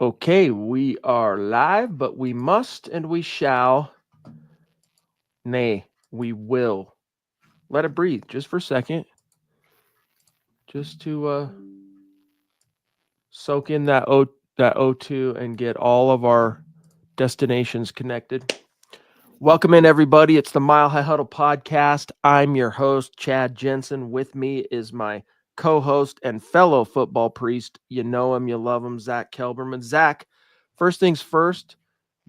Okay, we are live, but we must and we shall, nay, we will. Let it breathe just for a second, just to soak in that O2 and get all of our destinations connected. Welcome in, everybody. It's the Mile High Huddle podcast. I'm your host, Chad Jensen. With me is my co-host and fellow football priest. You know him, you love him, Zack Kelberman. Zack, first things first,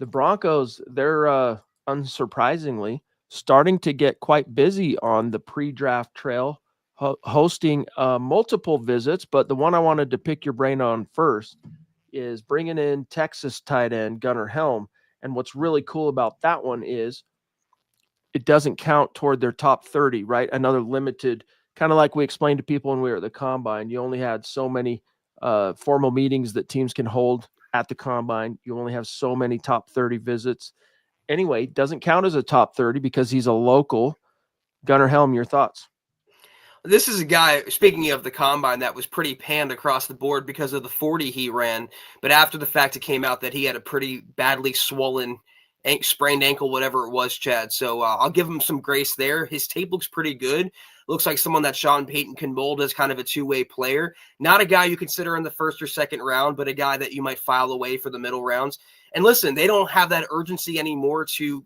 the Broncos, they're unsurprisingly starting to get quite busy on the pre-draft trail, hosting multiple visits. But the one I wanted to pick your brain on first is bringing in Texas tight end Gunnar Helm. And what's really cool about that one is it doesn't count toward their top 30, right? Another limited, kind of like we explained to people when we were at the combine. You only had so many formal meetings that teams can hold at the combine. You only have so many top 30 visits. Anyway, doesn't count as a top 30 because he's a local. Gunnar Helm, your thoughts? This is a guy, speaking of the combine, that was pretty panned across the board because of the 40 he ran. But after the fact, it came out that he had a pretty badly swollen, sprained ankle, whatever it was, Chad. So I'll give him some grace there. His tape looks pretty good. Looks like someone that Sean Payton can mold as kind of a two-way player. Not a guy you consider in the first or second round, but a guy that you might file away for the middle rounds. And listen, they don't have that urgency anymore to,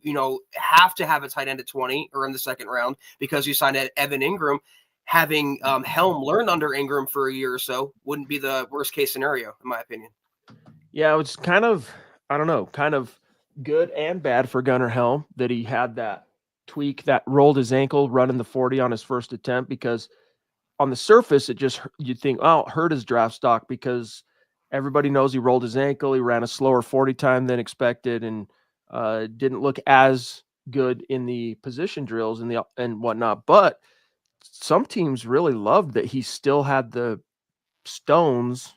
have to have a tight end at 20 or in the second round because you signed Evan Ingram. Having Helm learn under Ingram for a year or so wouldn't be the worst case scenario, in my opinion. Yeah, it's kind of, I don't know, kind of good and bad for Gunnar Helm that he had that tweak that rolled his ankle running the 40 on his first attempt, because on the surface, you'd think, oh, it hurt his draft stock because everybody knows he rolled his ankle. He ran a slower 40 time than expected and didn't look as good in the position drills and whatnot. But some teams really loved that he still had the stones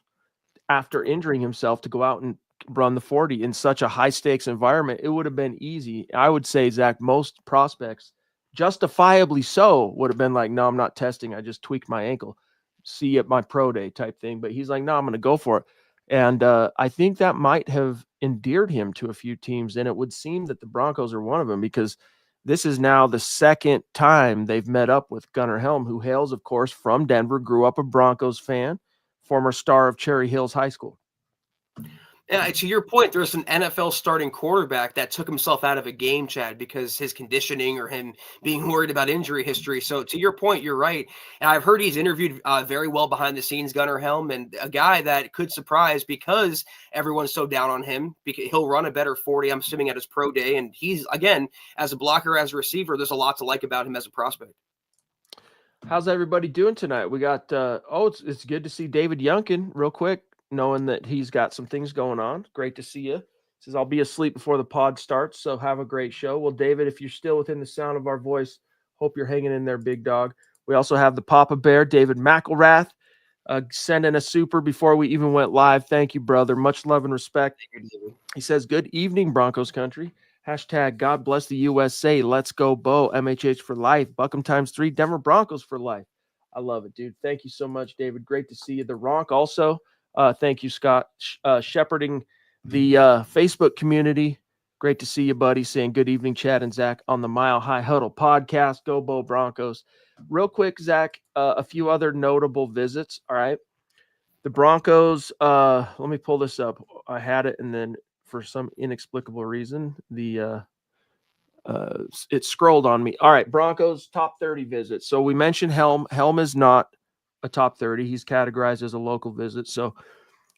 after injuring himself to go out and run the 40 in such a high stakes environment. It would have been easy. I would say, Zach, most prospects, justifiably so, would have been like, no, I'm not testing. I just tweaked my ankle. See you at my pro day type thing. But he's like, no, I'm going to go for it. And I think that might have endeared him to a few teams. And it would seem that the Broncos are one of them, because this is now the second time they've met up with Gunnar Helm, who hails, of course, from Denver, grew up a Broncos fan, former star of Cherry Hills High School. Yeah, to your point, there's an NFL starting quarterback that took himself out of a game, Chad, because his conditioning or him being worried about injury history. So to your point, you're right. And I've heard he's interviewed very well behind the scenes, Gunnar Helm, and a guy that could surprise because everyone's so down on him. Because he'll run a better 40, I'm assuming, at his pro day. And he's, again, as a blocker, as a receiver, there's a lot to like about him as a prospect. How's everybody doing tonight? We got, it's good to see David Youngkin real quick, knowing that he's got some things going on. Great to see you. Says, I'll be asleep before the pod starts, so have a great show. Well, David, if you're still within the sound of our voice, hope you're hanging in there, big dog. We also have the Papa Bear, David McElrath, sending a super before we even went live. Thank you, brother. Much love and respect. He says, good evening, Broncos country. Hashtag God bless the USA. Let's go, Bo. MHH for life. Buckham times 3. Denver Broncos for life. I love it, dude. Thank you so much, David. Great to see you. The Ronk also. Thank you, Scott, shepherding the Facebook community. Great to see you, buddy. Saying good evening, Chad and Zach on the Mile High Huddle podcast. Go, Bo Broncos. Real quick, Zach, a few other notable visits. All right. The Broncos, let me pull this up. I had it, and then for some inexplicable reason, it scrolled on me. All right, Broncos top 30 visits. So we mentioned Helm. Helm is not a top 30. He's categorized as a local visit. So,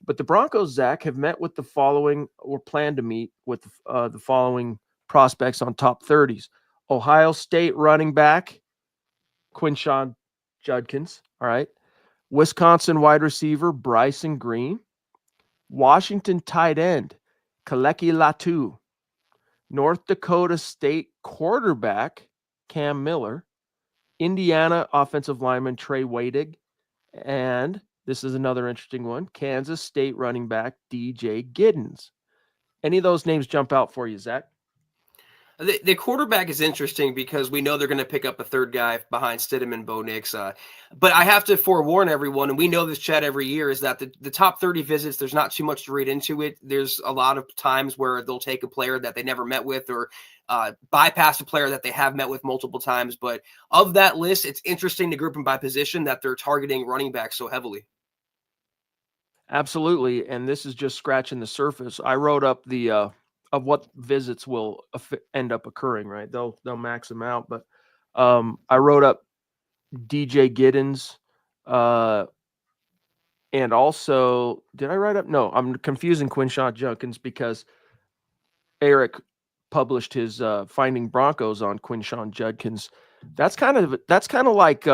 but the Broncos, Zach, have met with the following, or plan to meet with the following prospects on top 30s. Ohio State running back Quinshawn Judkins. All right. Wisconsin wide receiver Bryson Green. Washington tight end Kaleki Latu. North Dakota State quarterback Cam Miller. Indiana offensive lineman Trey Wadig. And this is another interesting one, Kansas State running back DJ Giddens. Any of those names jump out for you, Zach? The quarterback is interesting because we know they're going to pick up a third guy behind Stidham and Bo Nix. But I have to forewarn everyone, and we know this, Chad, every year, is that the top 30 visits, there's not too much to read into it. There's a lot of times where they'll take a player that they never met with or bypass a player that they have met with multiple times. But of that list, it's interesting to group them by position that they're targeting running back so heavily. Absolutely, and this is just scratching the surface. I wrote up the of what visits will end up occurring. Right, they'll max them out, but I wrote up DJ Giddens, and also did I write up? No, I'm confusing Quinshawn Judkins because Eric published his Finding Broncos on Quinshawn Judkins. That's kind of like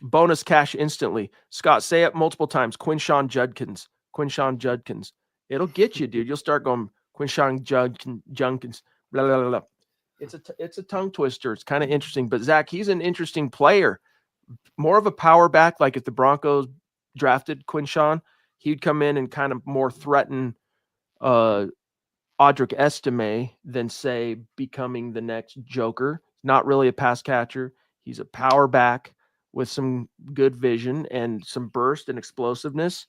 bonus cash instantly. Scott, say it multiple times. Quinshawn Judkins. Quinshawn Judkins. It'll get you, dude. You'll start going Quinshawn Judkins. Blah, blah, blah, blah. It's a tongue twister. It's kind of interesting. But Zach, he's an interesting player. More of a power back. Like if the Broncos drafted Quinshawn, he'd come in and kind of more threaten Audric Estime than, say, becoming the next Joker. Not really a pass catcher. He's a power back with some good vision and some burst and explosiveness.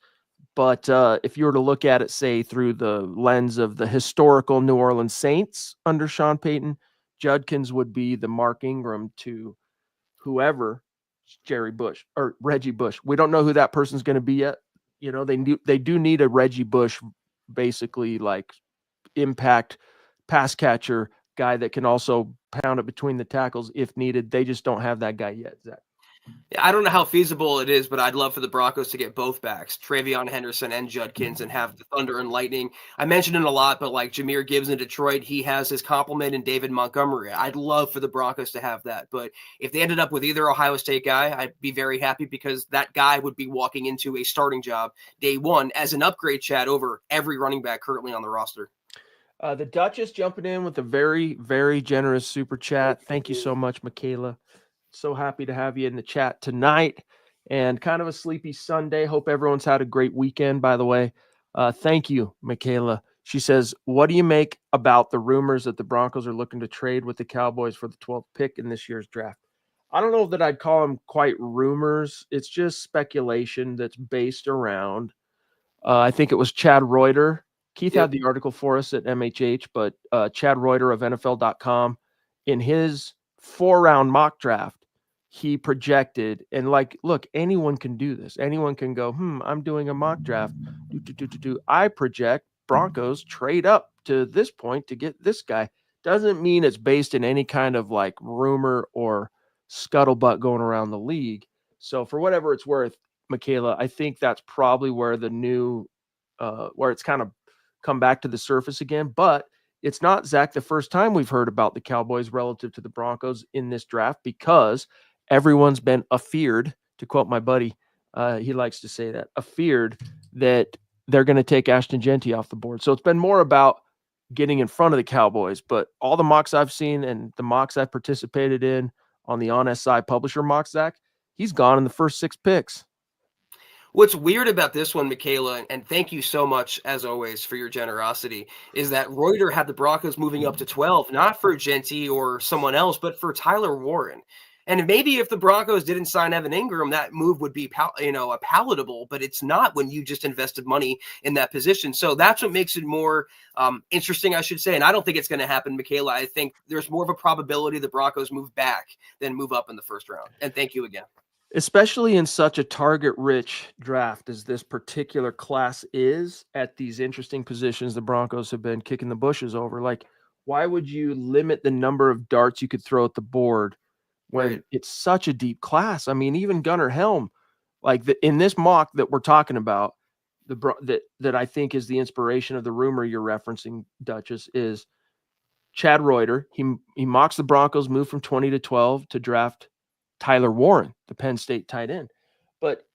But if you were to look at it, say, through the lens of the historical New Orleans Saints under Sean Payton, Judkins would be the Mark Ingram to whoever, Jerry Bush or Reggie Bush. We don't know who that person's going to be yet. You know, they do need a Reggie Bush, basically like impact pass catcher guy that can also pound it between the tackles if needed. They just don't have that guy yet, Zach. I don't know how feasible it is, but I'd love for the Broncos to get both backs, Travion Henderson and Judkins, and have the Thunder and Lightning. I mentioned it a lot, but like Jahmyr Gibbs in Detroit, he has his complement in David Montgomery. I'd love for the Broncos to have that. But if they ended up with either Ohio State guy, I'd be very happy because that guy would be walking into a starting job day one as an upgrade, Chad, over every running back currently on the roster. The Duchess jumping in with a very, very generous super chat. Thank you so much, Michaela. So happy to have you in the chat tonight, and kind of a sleepy Sunday. Hope everyone's had a great weekend, by the way. Thank you, Michaela. She says, what do you make about the rumors that the Broncos are looking to trade with the Cowboys for the 12th pick in this year's draft? I don't know that I'd call them quite rumors. It's just speculation that's based around, I think it was Chad Reuter. Keith had the article for us at MHH, but Chad Reuter of NFL.com, in his 4-round mock draft, he projected, and like, look, anyone can do this. Anyone can go, I'm doing a mock draft. I project Broncos trade up to this point to get this guy. Doesn't mean it's based in any kind of like rumor or scuttlebutt going around the league. So for whatever it's worth, Michaela, I think that's probably where the new, where it's kind of come back to the surface again. But it's not, Zach, the first time we've heard about the Cowboys relative to the Broncos in this draft, because everyone's been afeared, to quote my buddy. He likes to say that, afeared that they're going to take Ashton Jeanty off the board. So it's been more about getting in front of the Cowboys. But all the mocks I've seen and the mocks I've participated in on the On SI publisher mocks, Zach, he's gone in the first 6 picks. What's weird about this one, Michaela, and thank you so much, as always, for your generosity, is that Reuter had the Broncos moving up to 12, not for Jeanty or someone else, but for Tyler Warren. And maybe if the Broncos didn't sign Evan Ingram, that move would be palatable, but it's not when you just invested money in that position. So that's what makes it more interesting, I should say. And I don't think it's going to happen, Michaela. I think there's more of a probability the Broncos move back than move up in the first round. And thank you again. Especially in such a target-rich draft as this particular class is, at these interesting positions the Broncos have been kicking the bushes over. Like, why would you limit the number of darts you could throw at the board when it's such a deep class? I mean, even Gunnar Helm, like in this mock that we're talking about, that I think is the inspiration of the rumor you're referencing, Duchess, is Chad Reuter. He mocks the Broncos move from 20 to 12 to draft Tyler Warren, the Penn State tight end. But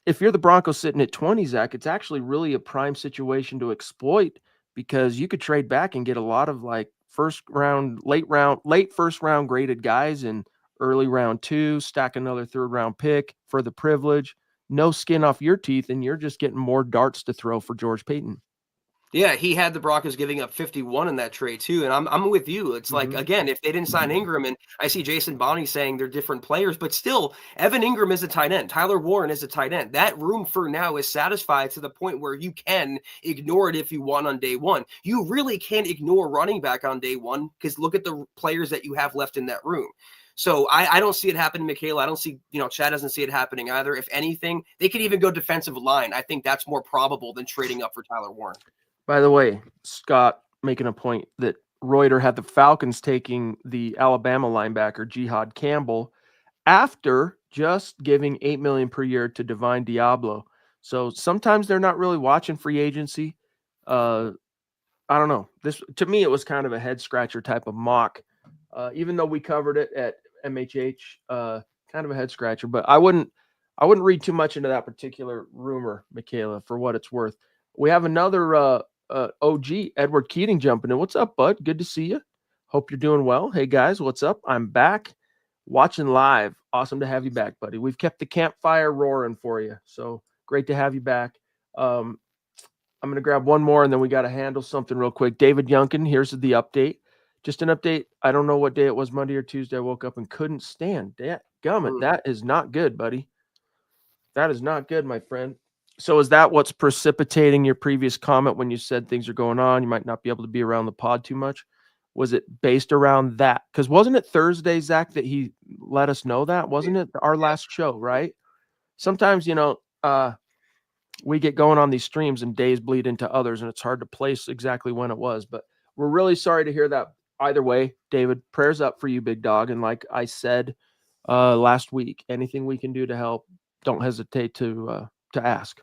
if you're the Broncos sitting at 20, Zach, it's actually really a prime situation to exploit, because you could trade back and get a lot of like late first round graded guys in early round 2, stack another 3rd round pick for the privilege, no skin off your teeth, and you're just getting more darts to throw for George Payton. Yeah, he had the Broncos giving up 51 in that trade too, and I'm with you. It's like, Mhm. again, if they didn't sign Ingram, and I see Jason Bonney saying they're different players, but still, Evan Ingram is a tight end. Tyler Warren is a tight end. That room for now is satisfied to the point where you can ignore it if you want on day one. You really can't ignore running back on day one because look at the players that you have left in that room. So I don't see it happening, Michaela. I don't see, Chad doesn't see it happening either. If anything, they could even go defensive line. I think that's more probable than trading up for Tyler Warren. By the way, Scott making a point that Reuter had the Falcons taking the Alabama linebacker Jihad Campbell after just giving $8 million per year to Divine Diablo. So sometimes they're not really watching free agency. I don't know. This, to me, it was kind of a head scratcher type of mock, even though we covered it at MHH. Kind of a head scratcher, but I wouldn't read too much into that particular rumor, Michaela, for what it's worth. We have another OG, Edward Keating, jumping in. What's up, bud? Good to see you. Hope you're doing well. Hey guys, what's up? I'm back watching live. Awesome to have you back, buddy. We've kept the campfire roaring for you, so great to have you back. I'm going to grab one more, and then we got to handle something real quick. David Yunkin, here's the update. Just an update. I don't know what day it was, Monday or Tuesday. I woke up and couldn't stand that. Gummit, that is not good, buddy. That is not good, my friend. So is that what's precipitating your previous comment when you said things are going on? You might not be able to be around the pod too much. Was it based around that? Because wasn't it Thursday, Zach, that he let us know that? Wasn't it our last show, right? Sometimes, we get going on these streams and days bleed into others, and it's hard to place exactly when it was. But we're really sorry to hear that. Either way, David, prayers up for you, big dog. And like I said last week, anything we can do to help, don't hesitate to ask.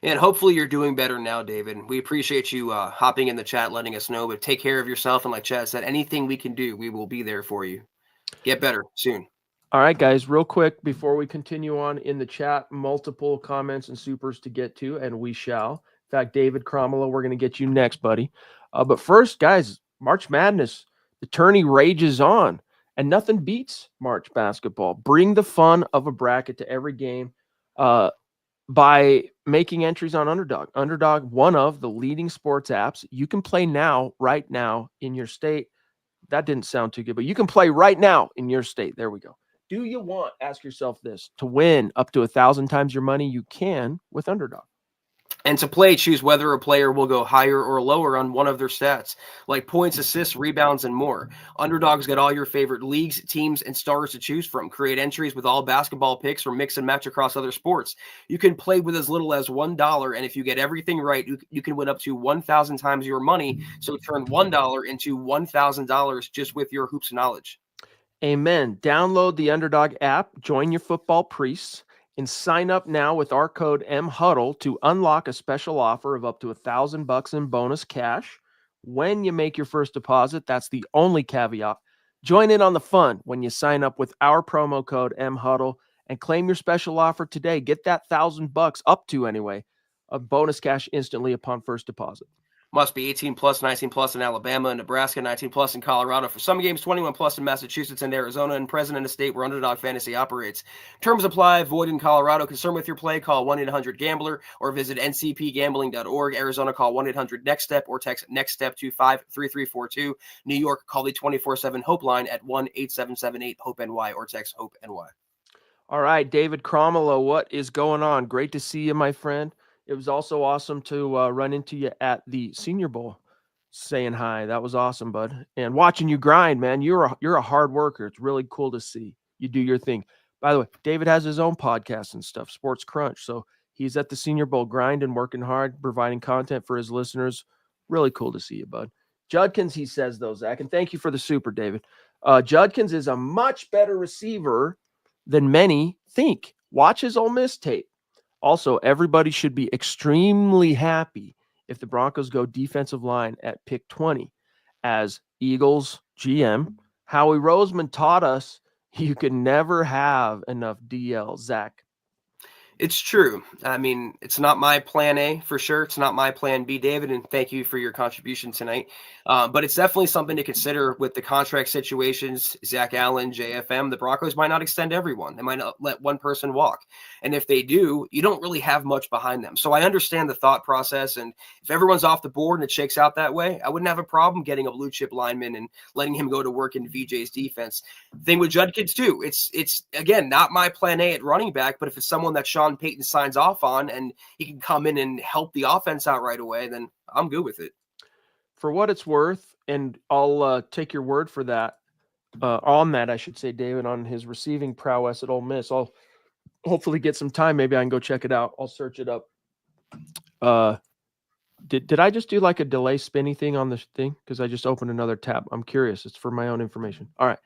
And hopefully you're doing better now, David. We appreciate you hopping in the chat, letting us know. But take care of yourself. And like Chad said, anything we can do, we will be there for you. Get better soon. All right, guys, real quick before we continue on in the chat, multiple comments and supers to get to, and we shall. In fact, David Cromwell, we're going to get you next, buddy. But first, guys, March Madness, the tourney rages on, and nothing beats March basketball. Bring the fun of a bracket to every game by making entries on Underdog. Underdog, one of the leading sports apps. You can play now, right now, in your state. That didn't sound too good, but you can play right now in your state. There we go. Do you want, ask yourself this, to win up to 1,000 times your money? You can with Underdog. And to play, choose whether a player will go higher or lower on one of their stats, like points, assists, rebounds, and more. Underdog's got all your favorite leagues, teams, and stars to choose from. Create entries with all basketball picks or mix and match across other sports. You can play with as little as $1, and if you get everything right, you can win up to 1,000 times your money. So turn $1 into $1,000 just with your hoops knowledge. Amen. Download the Underdog app, join your football priests, and sign up now with our code MHuddle to unlock a special offer of up to $1,000 in bonus cash when you make your first deposit. That's the only caveat. Join in on the fun when you sign up with our promo code MHuddle and claim your special offer today. Get that $1,000 up to anyway, a bonus cash instantly upon first deposit. Must be 18 plus, 19 plus in Alabama and Nebraska, 19 plus in Colorado. For some games, 21 plus in Massachusetts and Arizona, and present in a state where Underdog Fantasy operates. Terms apply. Void in Colorado. Concerned with your play? Call 1-800-GAMBLER or visit ncpgambling.org. Arizona, call 1-800-NEXT-STEP or text NEXT-STEP to 53342. New York, call the 24/7 Hope line at 1-8778-HOPE-NY or text HOPE-NY. All right, David Cromwell, what is going on? Great to see you, my friend. It was also awesome to run into you at the Senior Bowl, saying hi. That was awesome, bud. And watching you grind, man. You're a hard worker. It's really cool to see you do your thing. By the way, David has his own podcast and stuff, Sports Crunch. So he's at the Senior Bowl grinding, working hard, providing content for his listeners. Really cool to see you, bud. Judkins, he says, though, Zach, and thank you for the super, David. Judkins is a much better receiver than many think. Watch his Ole Miss tape. Also, everybody should be extremely happy if the Broncos go defensive line at pick 20. As Eagles GM, Howie Roseman taught us you can never have enough DL, Zach. It's true. I mean, it's not my plan A for sure. It's not my plan B, David, and thank you for your contribution tonight. But it's definitely something to consider with the contract situations. Zach Allen, JFM, the Broncos might not extend everyone. They might not let one person walk. And if they do, you don't really have much behind them. So I understand the thought process. And if everyone's off the board and it shakes out that way, I wouldn't have a problem getting a blue chip lineman and letting him go to work in VJ's defense. Thing with Judkins too. It's again not my plan A at running back, but if it's someone that Sean Payton signs off on and he can come in and help the offense out right away, then I'm good with it. For what it's worth, and I'll take your word for that, on that, I should say, David, on his receiving prowess at Ole Miss. I'll hopefully get some time. Maybe I can go check it out. I'll search it up. Did I just do like a delay spinny thing on this thing? Because I just opened another tab. I'm curious. It's for my own information. All right.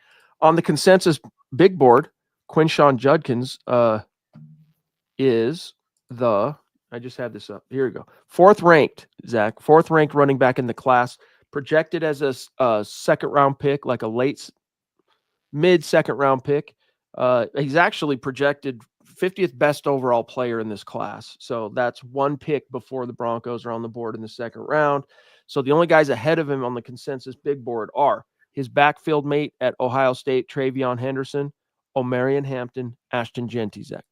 On the consensus big board, Quinshawn Judkins is the, I just had this up. Here we go. Fourth ranked, Zach. Fourth ranked running back in the class. Projected as a second round pick, like a mid second round pick. He's actually projected 50th best overall player in this class. So that's one pick before the Broncos are on the board in the second round. So the only guys ahead of him on the consensus big board are his backfield mate at Ohio State, Travion Henderson, Omarion Hampton, Ashton Jeanty, Zach.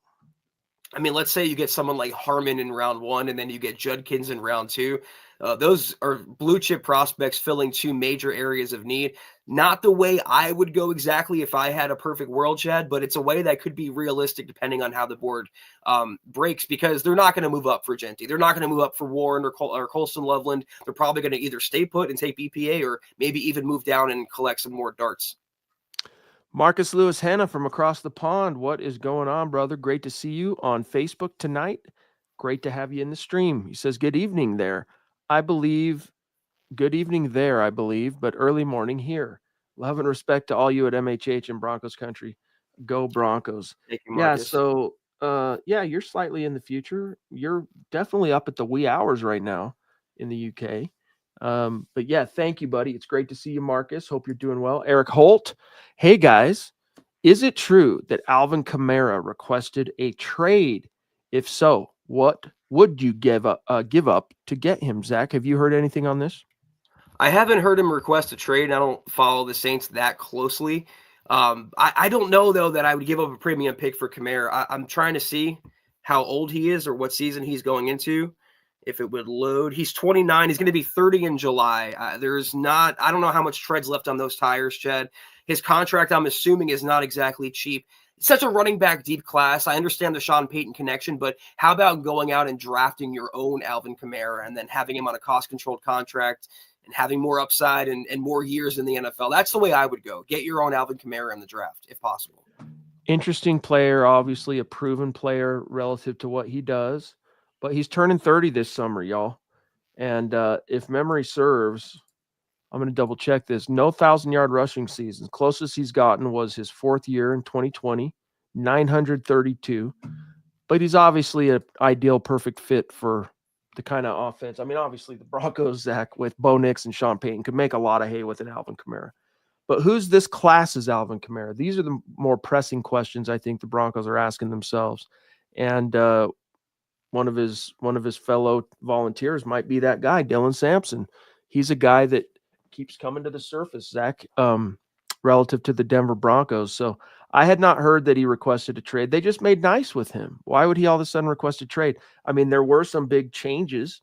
I mean, let's say you get someone like Harmon in round 1 and then you get Judkins in round 2. Those are blue chip prospects filling two major areas of need. Not the way I would go exactly if I had a perfect world, Chad, but it's a way that could be realistic depending on how the board breaks, because they're not going to move up for Jeanty. They're not going to move up for Warren or Colston Loveland. They're probably going to either stay put and take BPA or maybe even move down and collect some more darts. Marcus Lewis Hanna from across the pond. What is going on, brother? Great to see you on Facebook tonight. Great to have you in the stream. He says, good evening there. Good evening there, I believe, but early morning here. Love and respect to all you at MHH and Broncos country. Go Broncos. Thank you, Yeah, Marcus. so you're slightly in the future. You're definitely up at the wee hours right now in the UK. But yeah, thank you, buddy. It's great to see you, Marcus. Hope you're doing well. Eric Holt. Hey guys, is it true that Alvin Kamara requested a trade? If so, what would you give up to get him, Zach? Have you heard anything on this? I haven't heard him request a trade. I don't follow the Saints that closely. I don't know, though, that I would give up a premium pick for Kamara. I'm trying to see how old he is or what season he's going into. If it would load, he's 29. He's going to be 30 in July. I don't know how much treads left on those tires, Chad. His contract, I'm assuming, is not exactly cheap. It's such a running back deep class. I understand the Sean Payton connection, but how about going out and drafting your own Alvin Kamara and then having him on a cost-controlled contract and having more upside and more years in the NFL? That's the way I would go. Get your own Alvin Kamara in the draft, if possible. Interesting player, obviously a proven player relative to what he does, but he's turning 30 this summer, y'all. And if memory serves, I'm going to double check this. No 1,000-yard rushing seasons. Closest he's gotten was his fourth year in 2020, 932. But he's obviously an ideal, perfect fit for the kind of offense. I mean, obviously the Broncos, Zach, with Bo Nix and Sean Payton could make a lot of hay with an Alvin Kamara. But who's this class's Alvin Kamara? These are the more pressing questions I think the Broncos are asking themselves. And one of his fellow volunteers might be that guy, Dylan Sampson. He's a guy that keeps coming to the surface, Zach, relative to the Denver Broncos. So I had not heard that he requested a trade. They just made nice with him. Why would he all of a sudden request a trade? I mean, there were some big changes.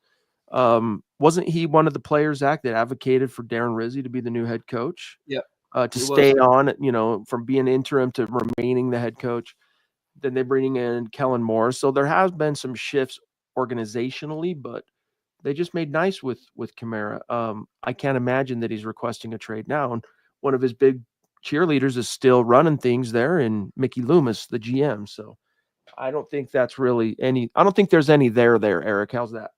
Wasn't he one of the players, Zach, that advocated for Darren Rizzi to be the new head coach? Yeah. To stay on, from being interim to remaining the head coach. Then they bring in Kellen Moore. So there has been some shifts organizationally, but they just made nice with Kamara. I can't imagine that he's requesting a trade now. And one of his big cheerleaders is still running things there in Mickey Loomis, the GM. So I don't think that's really I don't think there's any there, Eric. How's that?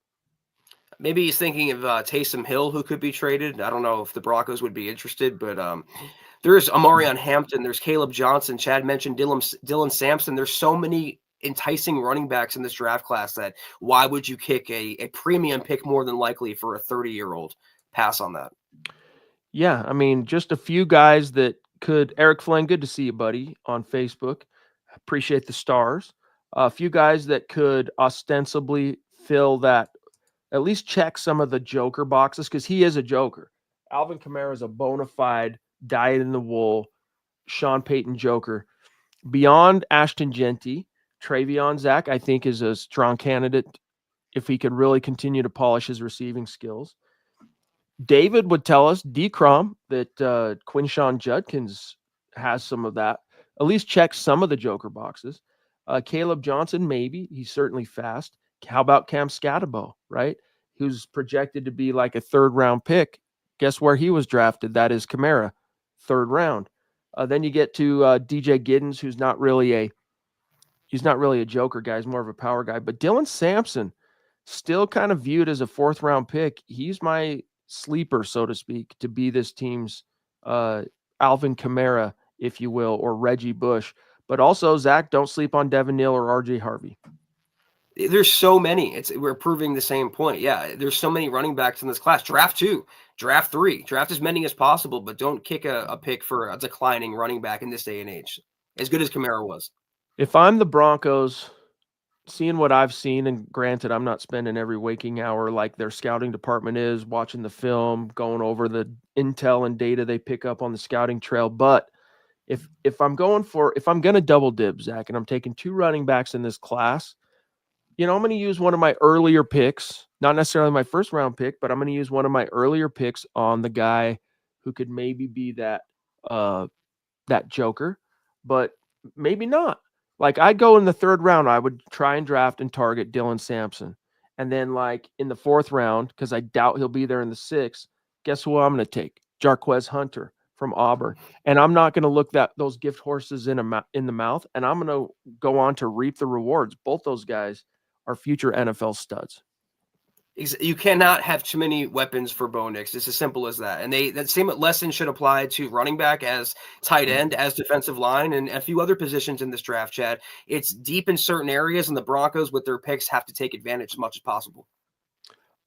Maybe he's thinking of Taysom Hill, who could be traded. I don't know if the Broncos would be interested, but there's Omarion Hampton. There's Caleb Johnson. Chad mentioned Dylan Sampson. There's so many enticing running backs in this draft class that why would you kick a premium pick more than likely for a 30-year-old? Pass on that. Yeah, I mean, just a few guys that could. Eric Flynn, good to see you, buddy, on Facebook. Appreciate the stars. A few guys that could ostensibly fill that, at least check some of the joker boxes, because he is a joker. Alvin Kamara is a bona fide dyed in the wool Sean Payton joker. Beyond Ashton Genty, Travion Zach, I think, is a strong candidate if he could really continue to polish his receiving skills. David would tell us, D-Crom, that Quinshawn Judkins has some of that, at least checks some of the joker boxes. Caleb Johnson, maybe. He's certainly fast. How about Cam Scatabo, right? Who's projected to be like a third-round pick. Guess where he was drafted? That is Kamara, third round. Then you get to DJ Giddens, who's not really a joker guy. He's more of a power guy. But Dylan Sampson, still kind of viewed as a fourth-round pick. He's my sleeper, so to speak, to be this team's Alvin Kamara, if you will, or Reggie Bush. But also, Zach, don't sleep on Devin Neal or RJ Harvey. There's so many. We're proving the same point. Yeah, there's so many running backs in this class. Draft 2, draft 3, draft as many as possible, but don't kick a pick for a declining running back in this day and age, as good as Kamara was. If I'm the Broncos, seeing what I've seen, and granted, I'm not spending every waking hour like their scouting department is, watching the film, going over the intel and data they pick up on the scouting trail. But if I'm going to double dib, Zach, and I'm taking 2 running backs in this class, I'm going to use one of my earlier picks, not necessarily my first round pick, but I'm going to use one of my earlier picks on the guy who could maybe be that joker, but maybe not. Like, I'd go in the 3rd round, I would try and draft and target Dylan Sampson. And then, like, in the 4th round, because I doubt he'll be there in the 6th, guess who I'm going to take? Jarquez Hunter from Auburn. And I'm not going to look those gift horses in the mouth, and I'm going to go on to reap the rewards. Both those guys are future NFL studs. You cannot have too many weapons for Bo Nix. It's as simple as that. And that same lesson should apply to running back, as tight end, as defensive line, and a few other positions in this draft, Chad. It's deep in certain areas, and the Broncos, with their picks, have to take advantage as much as possible.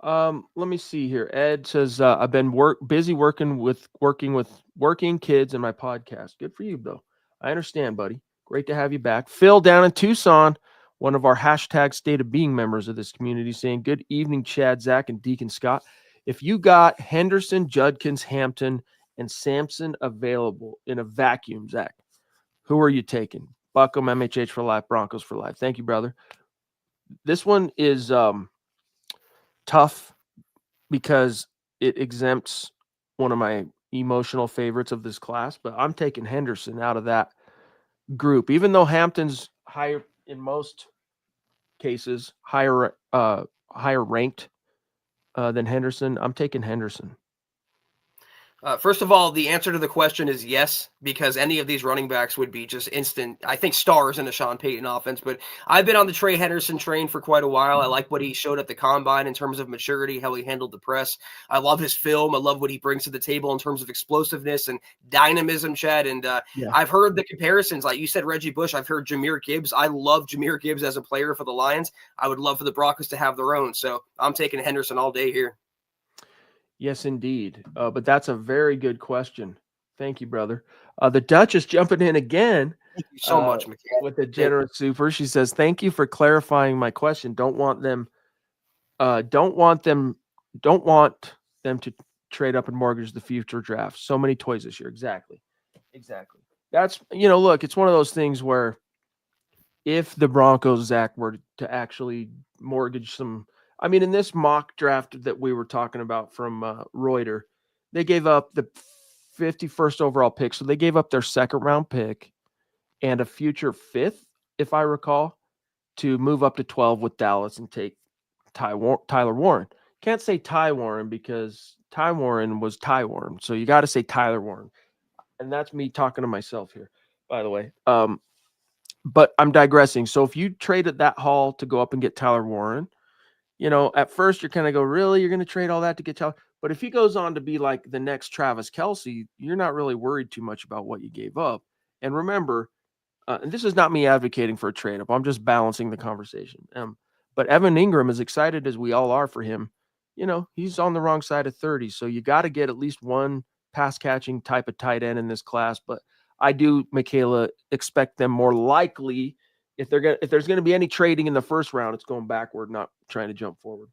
Let me see here. Ed says, I've been busy working with working kids in my podcast. Good for you, though. I understand, buddy. Great to have you back. Phil down in Tucson, one of our hashtag state of being members of this community, saying, good evening, Chad, Zach, and Deacon Scott. If you got Henderson, Judkins, Hampton, and Sampson available in a vacuum, Zach, who are you taking? Buckham, MHH for life, Broncos for life. Thank you, brother. This one is tough because it exempts one of my emotional favorites of this class, but I'm taking Henderson out of that group, even though Hampton's higher in most cases, higher ranked than Henderson. I'm taking Henderson. First of all, the answer to the question is yes, because any of these running backs would be just instant, I think, stars in a Sean Payton offense. But I've been on the Trey Henderson train for quite a while. I like what he showed at the combine in terms of maturity, how he handled the press. I love his film. I love what he brings to the table in terms of explosiveness and dynamism, Chad. And I've heard the comparisons. Like you said, Reggie Bush. I've heard Jahmyr Gibbs. I love Jahmyr Gibbs as a player for the Lions. I would love for the Broncos to have their own. So I'm taking Henderson all day here. Yes, indeed. But that's a very good question. Thank you, brother. The Dutch is jumping in again. Thank you so much, McCann. With a generous super. She says, thank you for clarifying my question. Don't want them to trade up and mortgage the future draft. So many toys this year. Exactly. That's, look, it's one of those things where if the Broncos, Zach, were to actually mortgage some, in this mock draft that we were talking about from Reuter, they gave up the 51st overall pick. So they gave up their 2nd round pick and a future 5th, if I recall, to move up to 12 with Dallas and take Tyler Warren. Can't say Ty Warren because Ty Warren was Ty Warren. So you got to say Tyler Warren. And that's me talking to myself here, by the way. But I'm digressing. So if you traded that haul to go up and get Tyler Warren, at first you're kind of go, really? You're going to trade all that to get Tyler? But if he goes on to be like the next Travis Kelce, you're not really worried too much about what you gave up. And remember, and this is not me advocating for a trade up. I'm just balancing the conversation. But Evan Ingram, as excited as we all are for him, he's on the wrong side of 30. So you got to get at least one pass catching type of tight end in this class. But I do, Michaela, expect them more likely if there's gonna be any trading in the first round, it's going backward, not trying to jump forward.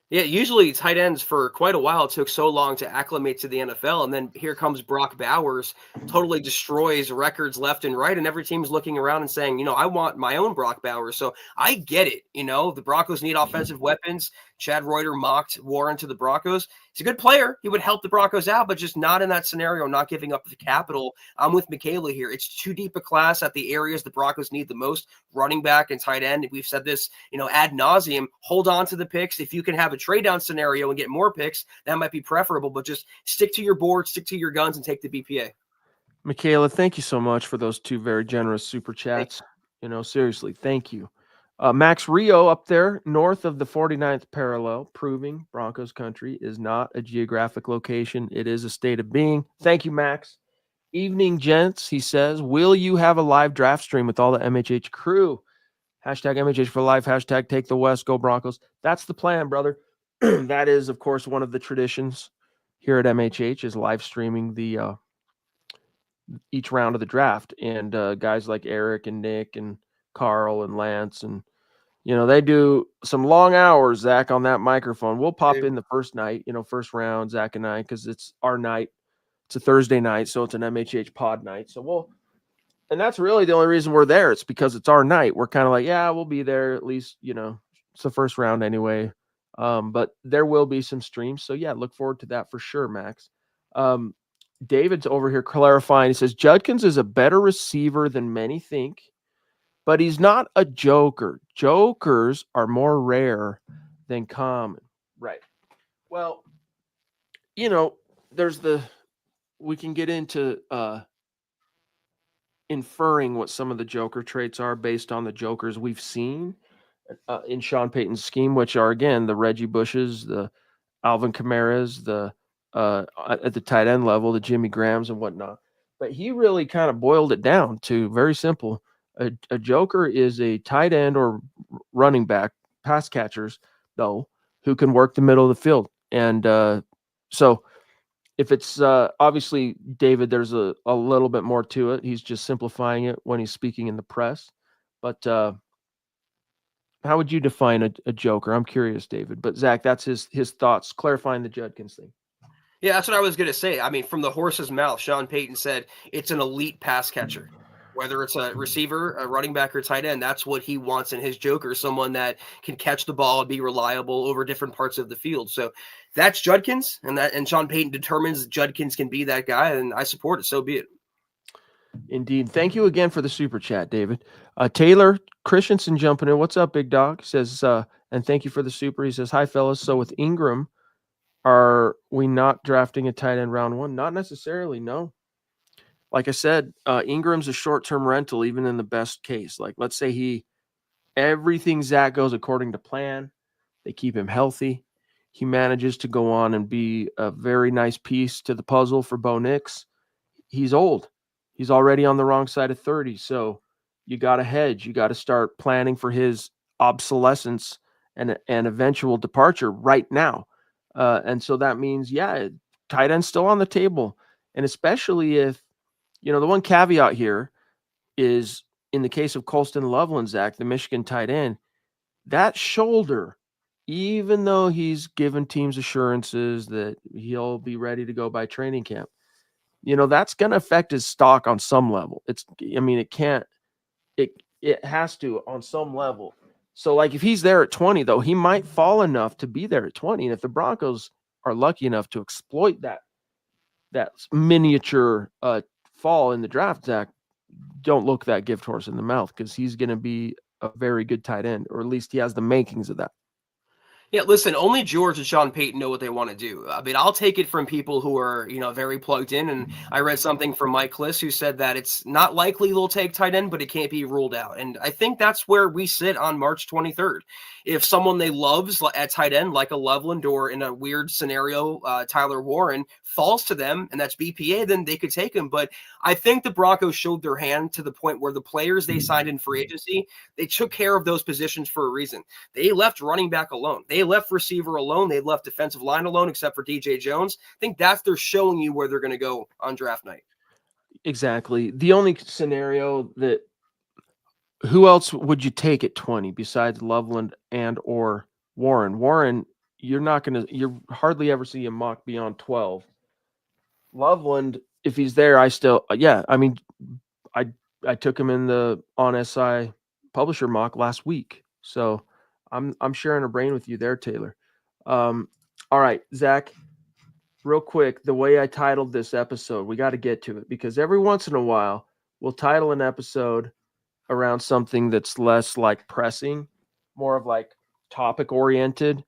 Yeah, usually tight ends for quite a while took so long to acclimate to the NFL, and then here comes Brock Bowers, totally destroys records left and right, and every team's looking around and saying, I want my own Brock Bowers. So I get it. The Broncos need offensive weapons. Chad Reuter mocked Warren to the Broncos. He's a good player. He would help the Broncos out, but just not in that scenario, not giving up the capital. I'm with Michaela here. It's too deep a class at the areas the Broncos need the most, running back and tight end. We've said this, ad nauseum. Hold on to the picks. If you can have a trade down scenario and get more picks, that might be preferable, but just stick to your board, stick to your guns, and take the BPA. Michaela, thank you so much for those 2 very generous super chats. Seriously, thank you. Max Rio up there, north of the 49th parallel, proving Broncos country is not a geographic location. It is a state of being. Thank you, Max. Evening, gents, he says. Will you have a live draft stream with all the MHH crew? Hashtag MHH for life. Hashtag take the West. Go Broncos. That's the plan, brother. That is, of course, one of the traditions here at MHH is live streaming the each round of the draft. And guys like Eric and Nick and Carl and Lance and they do some long hours, Zach, on that microphone. We'll pop in the first night, first round, Zach and I, because it's our night. It's a Thursday night, so it's an MHH pod night. And that's really the only reason we're there. It's because it's our night. We're kind of like, yeah, we'll be there at least, it's the first round anyway. But there will be some streams. So, yeah, look forward to that for sure, Max. David's over here clarifying. He says, Judkins is a better receiver than many think, but he's not a joker. Jokers are more rare than common. Right. Well, we can get into inferring what some of the joker traits are based on the jokers we've seen in Sean Payton's scheme, which are, again, the Reggie Bushes, the Alvin Kamara's, the at the tight end level, the Jimmy Grahams and whatnot. But he really kind of boiled it down to very simple. A joker is a tight end or running back, pass catchers, though, who can work the middle of the field. And so if it's obviously, David, there's a little bit more to it. He's just simplifying it when he's speaking in the press. But how would you define a joker? I'm curious, David. But Zach, that's his thoughts, clarifying the Judkins thing. Yeah, that's what I was going to say. I mean, from the horse's mouth, Sean Payton said it's an elite pass catcher. Whether it's a receiver, a running back, or tight end, that's what he wants in his joker, someone that can catch the ball and be reliable over different parts of the field. So that's Judkins, and Sean Payton determines Judkins can be that guy, and I support it. So be it. Indeed. Thank you again for the super chat, David. Taylor Christensen jumping in. What's up, big dog? He says, and thank you for the super. He says, hi, fellas. So with Ingram, are we not drafting a tight end round 1? Not necessarily, no. Like I said, Ingram's a short-term rental, even in the best case. Like, let's say everything, Zach, goes according to plan. They keep him healthy. He manages to go on and be a very nice piece to the puzzle for Bo Nix. He's old. He's already on the wrong side of 30. So you got to hedge. You got to start planning for his obsolescence and eventual departure right now. And so that means, yeah, tight end's still on the table. And especially if, the one caveat here is in the case of Colston Loveland, Zach, the Michigan tight end, that shoulder, even though he's given teams assurances that he'll be ready to go by training camp, that's going to affect his stock on some level. It has to on some level. So, like, if he's there at 20, though, he might fall enough to be there at 20. And if the Broncos are lucky enough to exploit that miniature fall in the draft, Zach, don't look that gift horse in the mouth, because he's going to be a very good tight end, or at least he has the makings of that. Yeah, listen, only George and Sean Payton know what they want to do. I mean, I'll take it from people who are, very plugged in. And I read something from Mike Kliss who said that it's not likely they'll take tight end, but it can't be ruled out. And I think that's where we sit on March 23rd. If someone they loves at tight end, like a Loveland, or in a weird scenario, Tyler Warren, falls to them, and that's BPA, then they could take him. But I think the Broncos showed their hand to the point where the players they signed in free agency, they took care of those positions for a reason. They left running back alone. They left receiver alone. They left defensive line alone, except for DJ Jones. I think they're showing you where they're going to go on draft night. Exactly. The only scenario that who else would you take at 20 besides Loveland and or Warren? Warren, you're hardly ever see him mock beyond 12. Loveland, if he's there, I mean, I I took him in the on SI publisher mock last week. So I'm sharing a brain with you there, Taylor. All right, Zach, real quick, the way I titled this episode, we got to get to it because every once in a while we'll title an episode around something that's less like pressing, more of like topic oriented.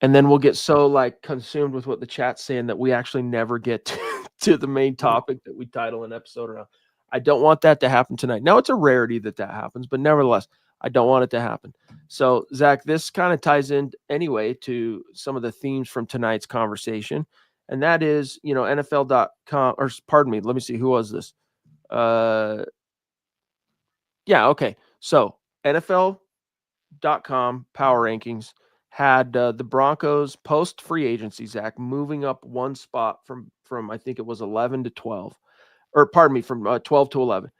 And then we'll get so like consumed with what the chat's saying that we actually never get to the main topic that we title an episode around. I don't want that to happen tonight. Now, it's a rarity that happens, but nevertheless, I don't want it to happen. So, Zach, this kind of ties in anyway to some of the themes from tonight's conversation. And that is, NFL.com, or pardon me, let me see, who was this? Yeah, okay. So, NFL.com power rankings had the Broncos post free agency, Zach, moving up one spot from I think it was 11 to 12, or pardon me, from 12 to 11.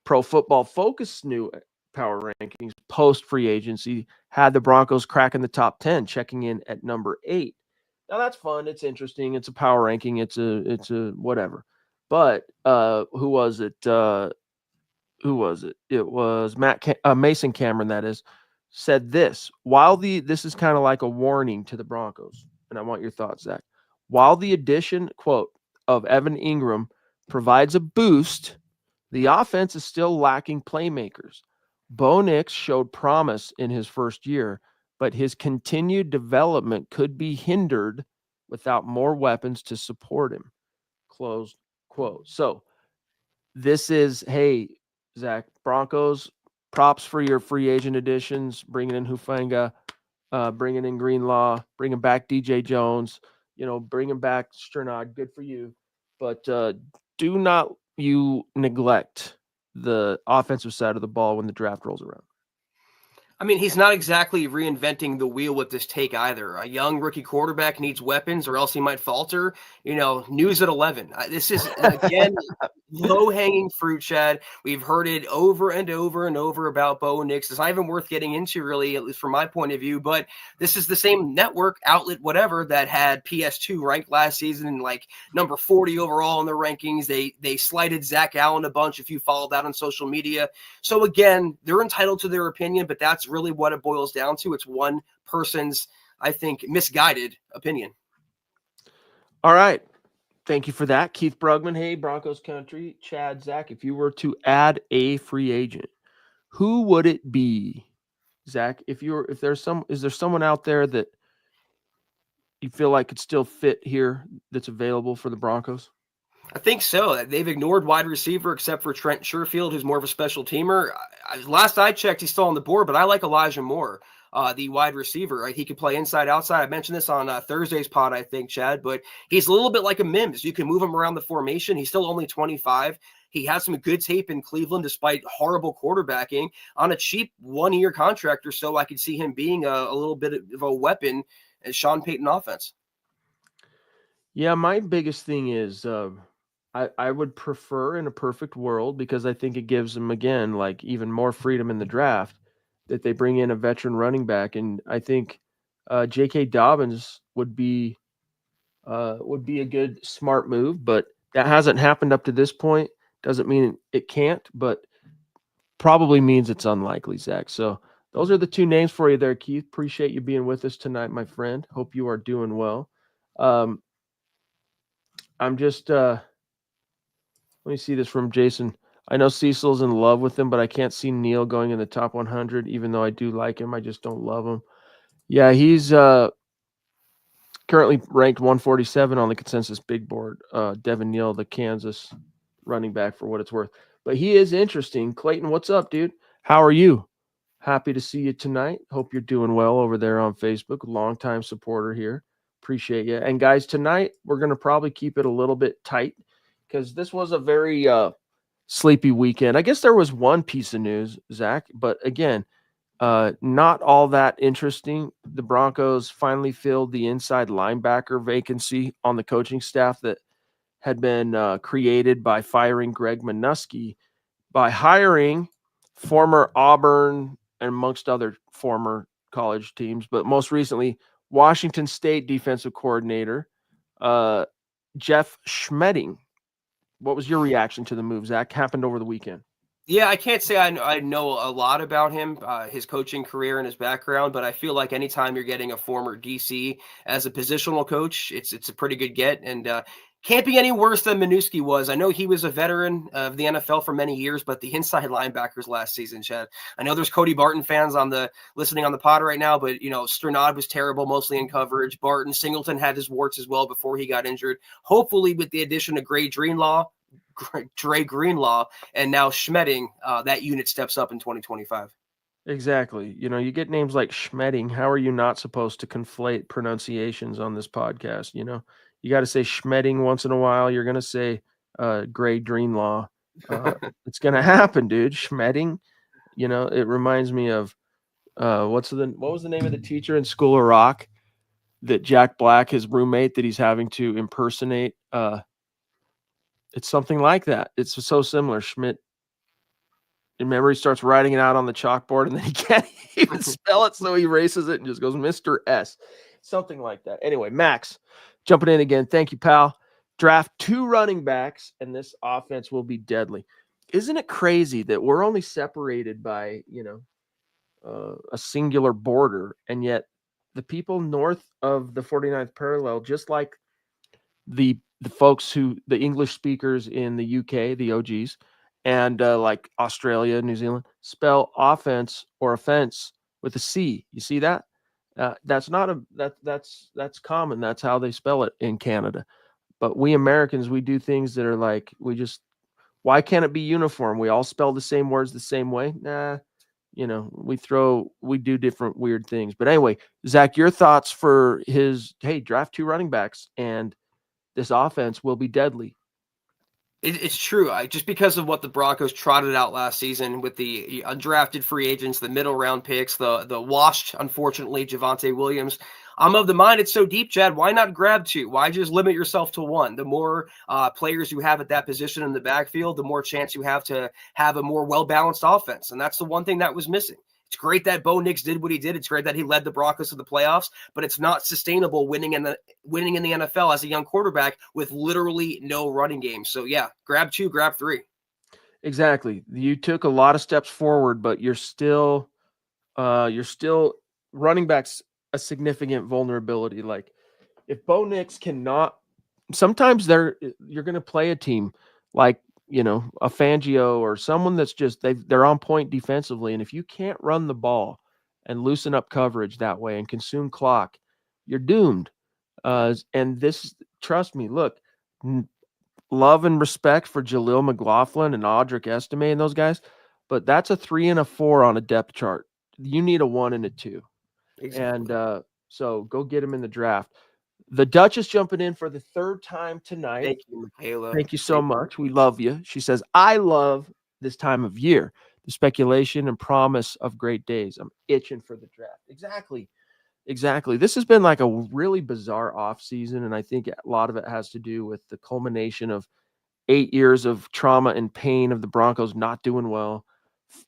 Pro Football Focus new power rankings post free agency had the Broncos cracking the top 10, checking in at number 8. Now that's fun. It's interesting. It's a power ranking. It's a whatever. But who was it? Who was it? It was Mason Cameron. That is, said this while this is kind of like a warning to the Broncos, and I want your thoughts, Zach. While the addition, quote, of Evan Ingram provides a boost, the offense is still lacking playmakers. Bo Nix showed promise in his first year, but his continued development could be hindered without more weapons to support him. Close quote. So this is, hey, Zach, Broncos, props for your free agent additions, bringing in Hufanga, bringing in Greenlaw, bringing back DJ Jones, bringing back Sternad. Good for you. But do not you neglect the offensive side of the ball when the draft rolls around. I mean, he's not exactly reinventing the wheel with this take either. A young rookie quarterback needs weapons or else he might falter. News at 11. This is, again, low-hanging fruit, Chad. We've heard it over and over and over about Bo Nix. It's not even worth getting into, really, at least from my point of view. But this is the same network, outlet, whatever, that had PS2 ranked last season, like number 40 overall in the rankings. They slighted Zach Allen a bunch if you followed that on social media. So, again, they're entitled to their opinion, but that's really what it boils down to. It's one person's, I think, misguided opinion. All right. Thank you for that. Keith Brugman. Hey, Broncos country. Chad, Zach, if you were to add a free agent, who would it be? Zach, is there someone out there that you feel like could still fit here that's available for the Broncos? I think so. They've ignored wide receiver except for Trent Sherfield, who's more of a special teamer. Last I checked, he's still on the board, but I like Elijah Moore, the wide receiver. He can play inside, outside. I mentioned this on Thursday's pod, I think, Chad, but he's a little bit like a Mims. You can move him around the formation. He's still only 25. He has some good tape in Cleveland despite horrible quarterbacking on a cheap one-year contract or so. I could see him being a little bit of a weapon as Sean Payton offense. Yeah, my biggest thing is I would prefer in a perfect world, because I think it gives them, again, like even more freedom in the draft, that they bring in a veteran running back. And I think J.K. Dobbins would be a good, smart move, but that hasn't happened up to this point. Doesn't mean it can't, but probably means it's unlikely, Zach. So those are the two names for you there, Keith. Appreciate you being with us tonight, my friend. Hope you are doing well. I'm just let me see this from Jason. I know Cecil's in love with him, but I can't see Neil going in the top 100, even though I do like him. I just don't love him. Yeah, he's currently ranked 147 on the consensus big board. Devin Neal, the Kansas running back, for what it's worth. But he is interesting. Clayton, what's up, dude? How are you? Happy to see you tonight. Hope you're doing well over there on Facebook. Longtime supporter here. Appreciate you. And guys, tonight we're going to probably keep it a little bit tight because this was a very sleepy weekend. I guess there was one piece of news, Zach, but again, not all that interesting. The Broncos finally filled the inside linebacker vacancy on the coaching staff that had been created by firing Greg Minuski by hiring former Auburn, and amongst other former college teams, but most recently, Washington State defensive coordinator, uh, Jeff Schmedding. What was your reaction to the move, Zach? Happened over the weekend. Yeah, I can't say I know a lot about him, his coaching career and his background, but I feel like anytime you're getting a former DC as a positional coach, it's a pretty good get, and can't be any worse than Minuski was. I know he was a veteran of the NFL for many years, but the inside linebackers last season, Chad. I know there's Cody Barton fans on the listening on the pod right now, but Sternad was terrible, mostly in coverage. Barton, Singleton had his warts as well before he got injured. Hopefully, with the addition of Dre Greenlaw, and now Schmedding, that unit steps up in 2025. Exactly. You get names like Schmedding. How are you not supposed to conflate pronunciations on this podcast? You got to say Schmedding once in a while. You're going to say Gray Greenlaw. It's going to happen, dude. Schmedding. It reminds me of what was the name of the teacher in School of Rock that Jack Black, his roommate, that he's having to impersonate? It's something like that. It's so similar. Schmidt. Remember, he starts writing it out on the chalkboard, and then he can't even spell it, so he erases it and just goes Mr. S. Something like that. Anyway, Max, jumping in again. Thank you, pal. Draft 2 running backs, and this offense will be deadly. Isn't it crazy that we're only separated by, a singular border, and yet the people north of the 49th parallel, just like the folks the English speakers in the UK, the OGs, and like Australia, New Zealand, spell offense or offense with a C. You see that? That's not that's common. That's how they spell it in Canada. But we Americans, we do things that are like why can't it be uniform? We all spell the same words the same way. Nah, we do different weird things. But anyway, Zach, your thoughts for draft 2 running backs, and this offense will be deadly. It's true. Just because of what the Broncos trotted out last season with the undrafted free agents, the middle round picks, the washed, unfortunately, Javonte Williams. I'm of the mind it's so deep, Chad. Why not grab 2? Why just limit yourself to 1? The more players you have at that position in the backfield, the more chance you have to have a more well-balanced offense. And that's the one thing that was missing. It's great that Bo Nix did what he did. It's great that he led the Broncos to the playoffs, but it's not sustainable winning in the NFL as a young quarterback with literally no running game. So yeah, grab 2, grab 3. Exactly. You took a lot of steps forward, but you're still running backs a significant vulnerability. Like if Bo Nix cannot, sometimes you're going to play a team like a Fangio or someone that's just they're on point defensively, and if you can't run the ball and loosen up coverage that way and consume clock, you're doomed. And this, trust me, look, love and respect for Jaleel McLaughlin and Audric Estime and those guys, but that's a 3 and a 4 on a depth chart. You need a 1 and a 2. Exactly. And so go get him in the draft. The Duchess jumping in for the 3rd time tonight. Thank you, Michaela. Thank you so much. We love you. She says, I love this time of year, the speculation and promise of great days. I'm itching for the draft. Exactly. This has been like a really bizarre off season, and I think a lot of it has to do with the culmination of 8 years of trauma and pain of the Broncos not doing well,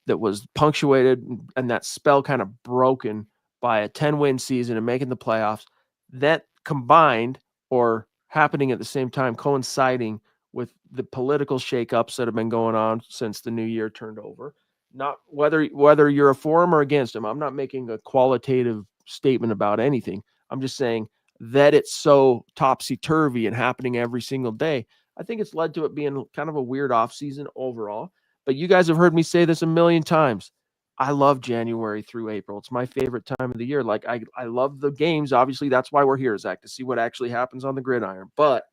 that was punctuated and that spell kind of broken by a 10-win season and making the playoffs. That combined, or happening at the same time, coinciding with the political shakeups that have been going on since the new year turned over. Not whether you're for him or against him. I'm not making a qualitative statement about anything. I'm just saying that it's so topsy-turvy and happening every single day. I think it's led to it being kind of a weird offseason overall. But you guys have heard me say this a million times. I love January through April. It's my favorite time of the year. Like I love the games. Obviously, that's why we're here, Zach, to see what actually happens on the gridiron. But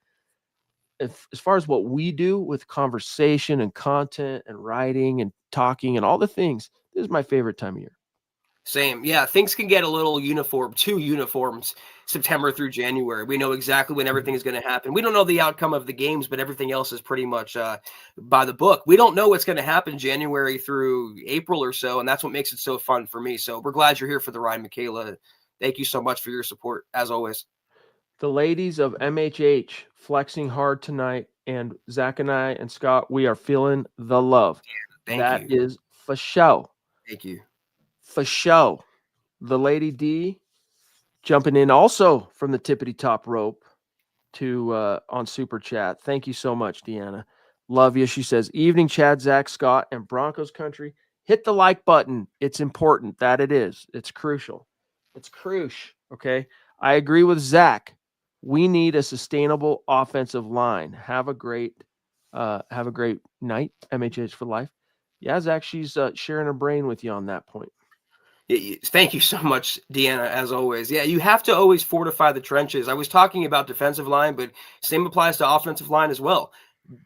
as far as what we do with conversation and content and writing and talking and all the things, this is my favorite time of year. Same. Yeah, things can get a little too uniforms September through January. We know exactly when everything is going to happen. We don't know the outcome of the games, but everything else is pretty much by the book. We don't know what's going to happen January through April or so, and that's what makes it so fun for me. So we're glad you're here for the ride, Michaela. Thank you so much for your support, as always. The ladies of MHH flexing hard tonight, and Zach and I and Scott, we are feeling the love. Thank you. That is For show. Thank you. For show. The Lady D jumping in also from the tippity top rope to on Super Chat. Thank you so much, Deanna. Love you. She says, evening, Chad, Zach, Scott, and Broncos country. Hit the like button. It's important. That it is. It's crucial. It's crucial. Okay. I agree with Zach. We need a sustainable offensive line. Have a great night. MHH for life. Yeah, Zach, she's sharing her brain with you on that point. Thank you so much, Deanna, as always. Yeah, you have to always fortify the trenches. I was talking about defensive line, but same applies to offensive line as well.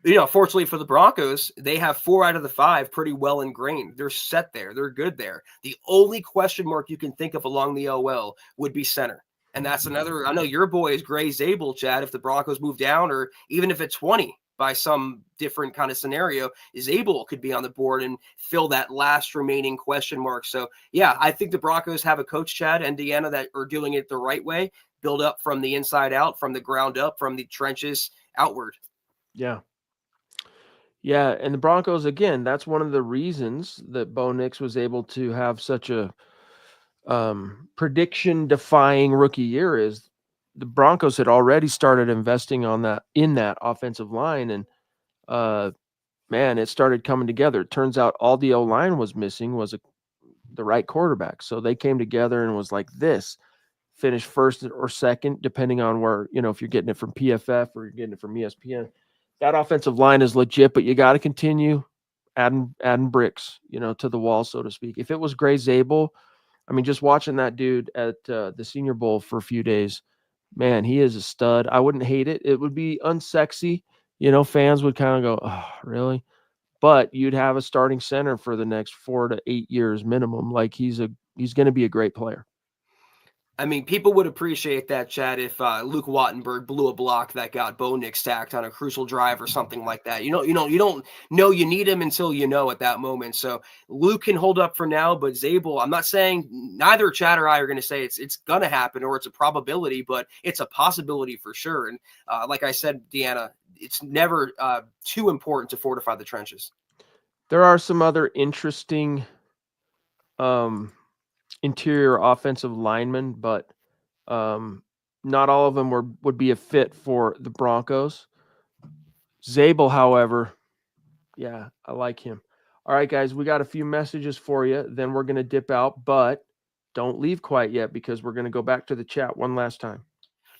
Fortunately for the Broncos, they have 4 out of the 5 pretty well ingrained. They're set there. They're good there. The only question mark you can think of along the OL would be center. And that's another, I know your boy is Gray Zabel, Chad, if the Broncos move down, or even if it's 20 by some different kind of scenario, Zabel could be on the board and fill that last remaining question mark. So, yeah, I think the Broncos have a coach, Chad, and Deanna, that are doing it the right way, build up from the inside out, from the ground up, from the trenches outward. Yeah. Yeah, and the Broncos, again, that's one of the reasons that Bo Nix was able to have such a prediction-defying rookie year is the Broncos had already started investing in that offensive line, and man, it started coming together. It turns out all the O-line was missing was the right quarterback, so they came together and was like this. Finish first or second, depending on where, if you're getting it from PFF or you're getting it from ESPN. That offensive line is legit, but you got to continue adding bricks, to the wall, so to speak. If it was Gray Zabel, I mean, just watching that dude at the Senior Bowl for a few days, man, he is a stud. I wouldn't hate it. It would be unsexy. Fans would kind of go, oh, really? But you'd have a starting center for the next 4 to 8 years minimum. Like he's going to be a great player. I mean, people would appreciate that, Chad, if Luke Wattenberg blew a block that got Bo Nix sacked on a crucial drive or something like that. You don't know you need him until you know at that moment. So Luke can hold up for now, but Zabel, I'm not saying neither Chad or I are going to say it's going to happen or it's a probability, but it's a possibility for sure. And like I said, Deanna, it's never too important to fortify the trenches. There are some other interesting interior offensive linemen, but not all of them would be a fit for the Broncos. Zabel, however, yeah, I like him. All right, guys, we got a few messages for you. Then we're going to dip out, but don't leave quite yet because we're going to go back to the chat one last time.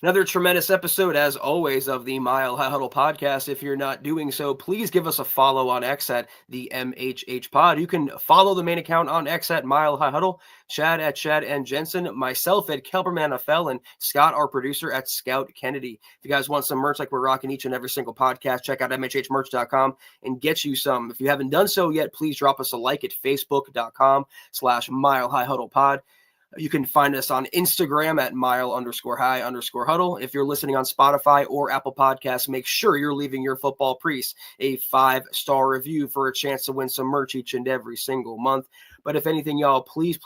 Another tremendous episode, as always, of the Mile High Huddle podcast. If you're not doing so, please give us a follow on X at the MHH Pod. You can follow the main account on X at Mile High Huddle, Chad at Chad and Jensen, myself at Kelberman NFL, and Scott, our producer, at Scout Kennedy. If you guys want some merch like we're rocking each and every single podcast, check out MHHmerch.com and get you some. If you haven't done so yet, please drop us a like at Facebook.com/Mile High Huddle Pod. You can find us on Instagram at mile_high_huddle. If you're listening on Spotify or Apple Podcasts, make sure you're leaving your football priest a 5-star review for a chance to win some merch each and every single month. But if anything, y'all, please,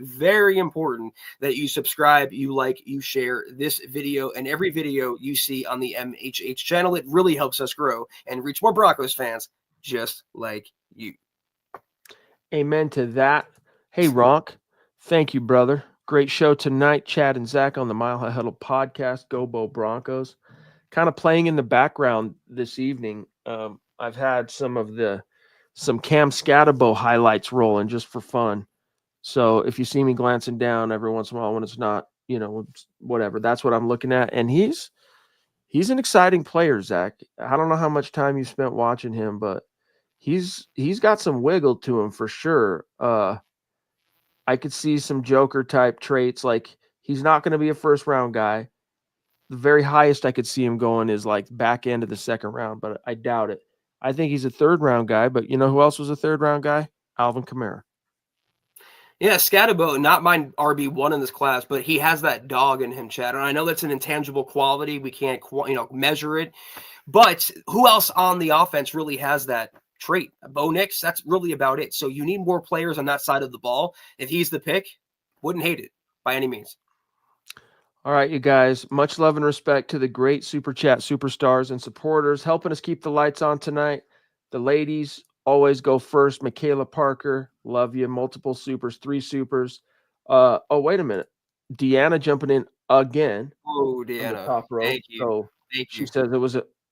very important that you subscribe, you like, you share this video and every video you see on the MHH channel. It really helps us grow and reach more Broncos fans just like you. Amen to that. Hey, Ronk. Thank you, brother. Great show tonight. Chad and Zach on the Mile High Huddle podcast. Go Bo Broncos. Kind of playing in the background this evening. I've had some Cam Scatabo highlights rolling just for fun. So if you see me glancing down every once in a while when it's not, whatever, that's what I'm looking at. And he's an exciting player, Zach. I don't know how much time you spent watching him, but he's got some wiggle to him for sure. I could see some Joker type traits. Like he's not going to be a first round guy. The very highest I could see him going is like back end of the second round, but I doubt it. I think he's a third round guy, but you know who else was a third round guy? Alvin Kamara. Yeah, Scatabo, not my RB1 in this class, but he has that dog in him, Chad. And I know that's an intangible quality. We can't, measure it. But who else on the offense really has that trait? Bo Nix, that's really about it. So you need more players on that side of the ball. If he's the pick, wouldn't hate it by any means. All right, you guys, much love and respect to the great Super Chat superstars and supporters helping us keep the lights on tonight. The ladies always go first. Michaela Parker, love you. Multiple supers, 3 supers. Oh, wait a minute. Deanna jumping in again Oh, from the Deanna, top row. thank you. So Thank she you. says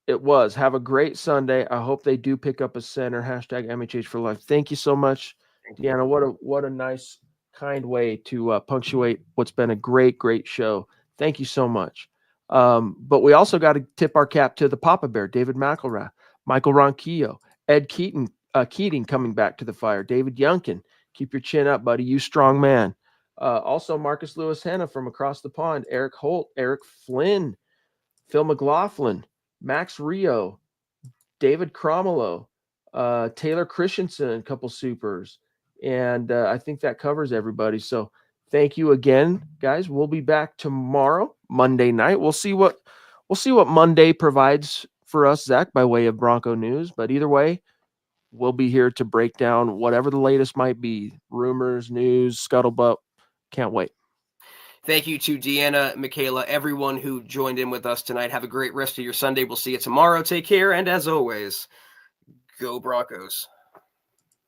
it was. Have a great Sunday. I hope they do pick up a center. Hashtag MHH for life. Thank you so much, Thank you. Deanna. What a nice, kind way to punctuate what's been a great, great show. Thank you so much. But we also got to tip our cap to the Papa Bear, David McElrath, Michael Ronquillo, Ed Keating coming back to the fire, David Youngkin. Keep your chin up, buddy. You strong man. Also, Marcus Lewis Hanna from across the pond, Eric Holt, Eric Flynn, Phil McLaughlin, Max Rio, David Cromwell, Taylor Christensen, a couple supers. And I think that covers everybody. So thank you again, guys. We'll be back tomorrow, Monday night. We'll see what Monday provides for us, Zach, by way of Bronco news. But either way, we'll be here to break down whatever the latest might be. Rumors, news, scuttlebutt. Can't wait. Thank you to Deanna, Michaela, everyone who joined in with us tonight. Have a great rest of your Sunday. We'll see you tomorrow. Take care. And as always, go Broncos.